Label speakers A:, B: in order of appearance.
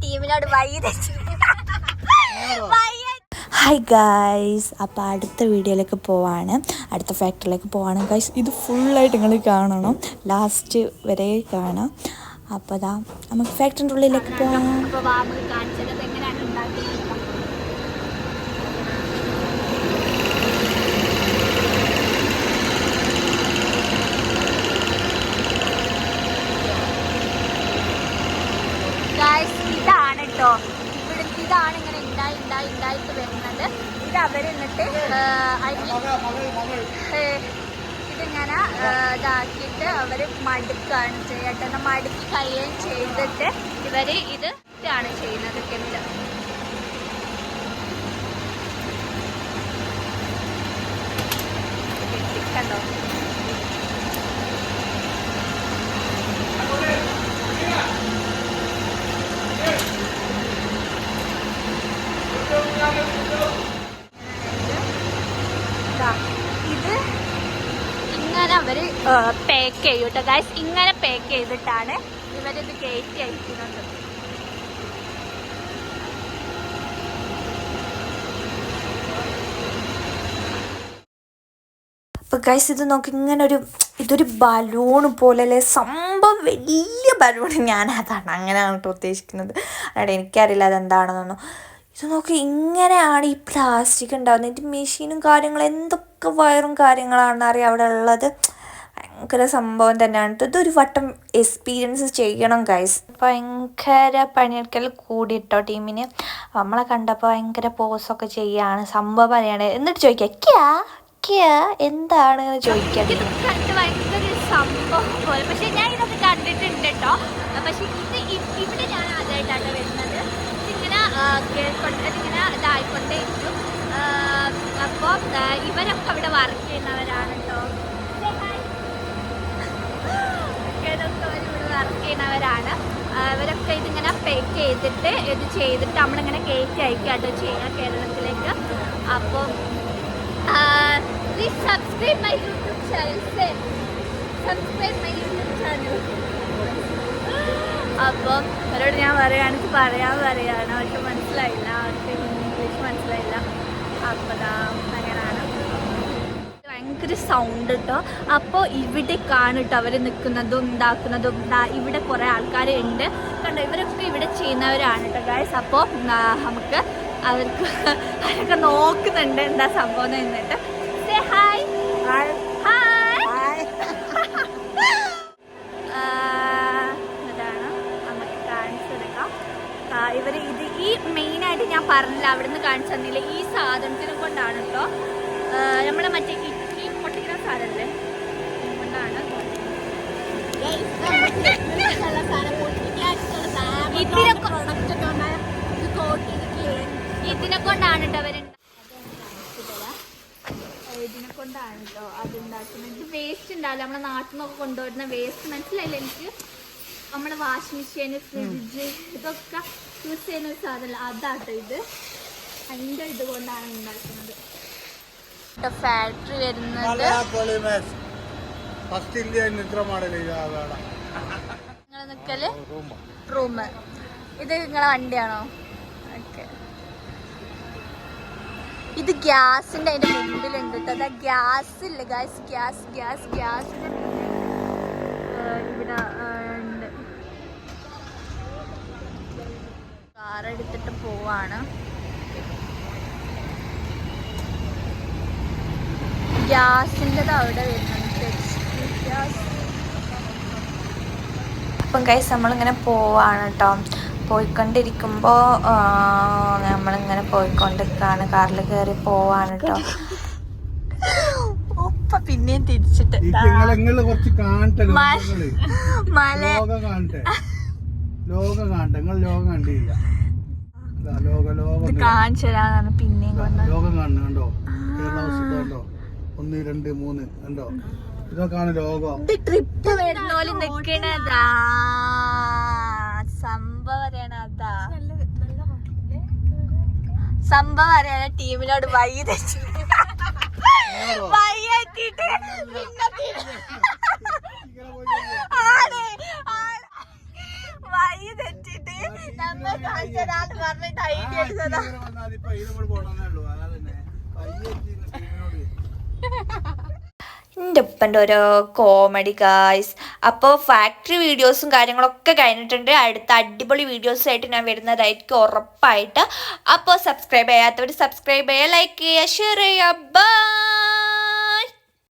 A: ടീമിനോട്
B: hi guys, അപ്പോൾ അടുത്ത വീഡിയോയിലേക്ക് പോവാണ്, അടുത്ത ഫാക്ടറിയിലേക്ക് പോവാണ് ഗൈസ്. ഇത് ഫുള്ളായിട്ട് നിങ്ങൾ കാണണം, ലാസ്റ്റ് വരെ കാണാം. അപ്പോൾ അതാ നമുക്ക് ഫാക്ടറിൻ്റെ ഉള്ളിലേക്ക് പോവാം.
A: ഇതാണ് കേട്ടോ, ഇതാണ് ഇങ്ങനെ ഉണ്ടായിട്ട് വരുന്നത്. ഇത് അവർ എന്നിട്ട് ഇതിങ്ങനെ ഇതാക്കിയിട്ട് അവർ മടുക്കുകയാണ് ചെയ്യട്ടെ. മടുക്കി കഴിയുകയും ചെയ്തിട്ട് ഇവർ ഇത് ഇതാണ് ചെയ്യുന്നത്. കണ്ടോ, ഇത് ഇങ്ങനെ അവർ പാക്ക് ചെയ്യും കേട്ടോ ഗൈസ്. ഇങ്ങനെ പാക്ക് ചെയ്തിട്ടാണ് ഇവരിത് കയറ്റി അയക്കുന്നത്.
B: അപ്പോൾ ഗൈസ് ഇത് നോക്കി, ഇതൊരു ബലൂൺ പോലെ സംഭവം, വലിയ ബലൂൺ. ഞാനതാണ് അങ്ങനെയാണ് കേട്ടോ ഉദ്ദേശിക്കുന്നത്. അല്ലാതെ എനിക്കറിയില്ല അതെന്താണെന്നൊന്നും. ഇത് നോക്കി, ഇങ്ങനെയാണ് ഈ പ്ലാസ്റ്റിക് ഉണ്ടാകുന്നത്. ഇത് മെഷീനും കാര്യങ്ങളും എന്തൊക്കെ വയറും കാര്യങ്ങളാണെന്ന് അറിയാം അവിടെ ഉള്ളത്. ഭയങ്കര സംഭവം തന്നെയാണ്. ഇതൊരു വട്ടം എക്സ്പീരിയൻസ് ചെയ്യണം ഗൈസ്. ഭയങ്കര പണിയെടുക്കൽ കൂടിയിട്ടോ ടീമിന്. നമ്മളെ കണ്ടപ്പോൾ ഭയങ്കര പോസൊക്കെ ചെയ്യാണ്, സംഭവം പറയാണ്. എന്നിട്ട് ചോദിക്കാം എന്താണ് ചോദിക്കാൻ.
A: ഇത് കണ്ട് ഭയങ്കര സംഭവം പോലെ. പക്ഷെ ഞാൻ ഇതൊക്കെ കണ്ടിട്ടുണ്ട് കേട്ടോ. പക്ഷെ ഇവിടെ ഞാൻ ആദ്യമായിട്ടാണ് വരുന്നത്. ഇതിങ്ങനെ കേൾക്കൊണ്ടിങ്ങനെ ഇതായിക്കൊണ്ടേയിരിക്കും. അപ്പോൾ ഇവരൊക്കെ ഇവിടെ വർക്ക് ചെയ്യുന്നവരാണ് കേട്ടോ. ഇവിടെ വർക്ക് ചെയ്യുന്നവരാണ്. ഇവരൊക്കെ ഇതിങ്ങനെ പാക്ക് ചെയ്തിട്ട് നമ്മളിങ്ങനെ കയറ്റി അയക്കാട്ടോ ചെയ്യുക കേരളത്തിലേക്ക്. അപ്പോൾ please subscribe my YouTube channel. Subscribe my YouTube channel. അപ്പം അവരോട് ഞാൻ പറയാണ് പക്ഷെ മനസ്സിലായില്ല, അവർക്ക് ഇംഗ്ലീഷ് മനസ്സിലായില്ല. അപ്പം അങ്ങനെയാണ് ഭയങ്കര സൗണ്ട് കേട്ടോ. അപ്പോൾ ഇവിടെ കാണിട്ടോ അവർ നിൽക്കുന്നതും ഉണ്ടാക്കുന്നതും. ഇവിടെ കുറേ ആൾക്കാരുണ്ട് കണ്ടോ, ഇവരൊക്കെ ഇവിടെ ചെയ്യുന്നവരാണ് കേട്ടോ ഗൈസ്. അപ്പോൾ നമുക്ക് അവരൊക്കെ നോക്കുന്നുണ്ട് എന്താ സംഭവം എന്നിട്ട്. ഹായ് അതാണ് നമുക്ക് കാണിച്ചെടുക്കാം. ഇവർ ഈ മെയിനായിട്ട് ഞാൻ പറഞ്ഞില്ല, അവിടെ നിന്ന് കാണിച്ചു തന്നില്ല. ഈ സാധനത്തിനെ കൊണ്ടാണ് കേട്ടോ, നമ്മളെ മറ്റേ ഈ പൊട്ടിക്കുന്ന സാധനല്ലേ കൊണ്ടാണ്. ഇതിനെ കൊണ്ടാണ് കേട്ടോ ഇതിനെ കൊണ്ടാണ് കേട്ടോ അതുണ്ടാക്കുന്നത്. ഇത് വേസ്റ്റ് ഉണ്ടാവില്ല, നമ്മളെ നാട്ടിൽ നിന്നൊക്കെ കൊണ്ടുവരുന്ന വേസ്റ്റ്. മനസ്സിലായില്ല എനിക്ക്. നമ്മളെ വാഷിംഗ് മെഷീന്, ഫ്രിഡ്ജ്, ഇതൊക്കെ യൂസ് ചെയ്യുന്ന ഒരു സാധനം അതാട്ടോ ഇത്. അതിൻ്റെ ഇത് കൊണ്ടാണ് ഉണ്ടാക്കുന്നത്. ഫാക്ടറി വരുന്നത് നിങ്ങൾ നിൽക്കല് റൂം. ഇത് നിങ്ങളെ വണ്ടിയാണോ? ഓക്കെ. ഇത് ഗ്യാസിൻ്റെ അതിൻ്റെ മുമ്പിലുണ്ട് കേട്ടോ. അതാ ഗ്യാസ് ഇല്ല ഗൈസ്, ഗ്യാസിൻ്റെ ഇവിടെ ഉണ്ട്. കാറെടുത്തിട്ട് പോവാണ്. ഗ്യാസിൻ്റെത് അവിടെ വരുന്നുണ്ട്, ഗ്യാസ്.
B: അപ്പം ഗൈസ് നമ്മളിങ്ങനെ പോവാണ് കേട്ടോ. പോയിക്കൊണ്ടിരിക്കുമ്പോൾ നമ്മളിങ്ങനെ പോയിക്കൊണ്ടിരിക്കുകയാണ്, കാറിൽ കയറി പോവാണ് കേട്ടോ.
A: ഉപ്പ പിന്നെയും തിരിച്ചിട്ട് കാണിച്ചു തരാന്നാണ് പിന്നെയും
C: ലോകം കാണുന്നുണ്ടോ? കേരള 1 2 3 കണ്ടോ? ഇതൊക്കെയാണ് ലോകം.
A: ട്രിപ്പ് വരുന്ന പോലെ നിക്കണതാ സംഭവം അറിയണ. അതാ സംഭവം അറിയാന ടീമിനോട് വൈകിട്ട് വഴി തെറ്റിട്ട് നമ്മ
B: എൻ്റെ ഉപ്പൻ്റെ ഓരോ കോമഡി ഗായ്സ്. അപ്പോൾ ഫാക്ടറി വീഡിയോസും കാര്യങ്ങളൊക്കെ കഴിഞ്ഞിട്ടുണ്ട്. അടുത്ത അടിപൊളി വീഡിയോസുമായിട്ട് ഞാൻ വരുന്നതായിരിക്കും ഉറപ്പായിട്ട്. അപ്പോൾ സബ്സ്ക്രൈബ് ചെയ്യാത്തവർ സബ്സ്ക്രൈബ് ചെയ്യുക, ലൈക്ക് ചെയ്യുക, ഷെയർ ചെയ്യുക. ബൈ.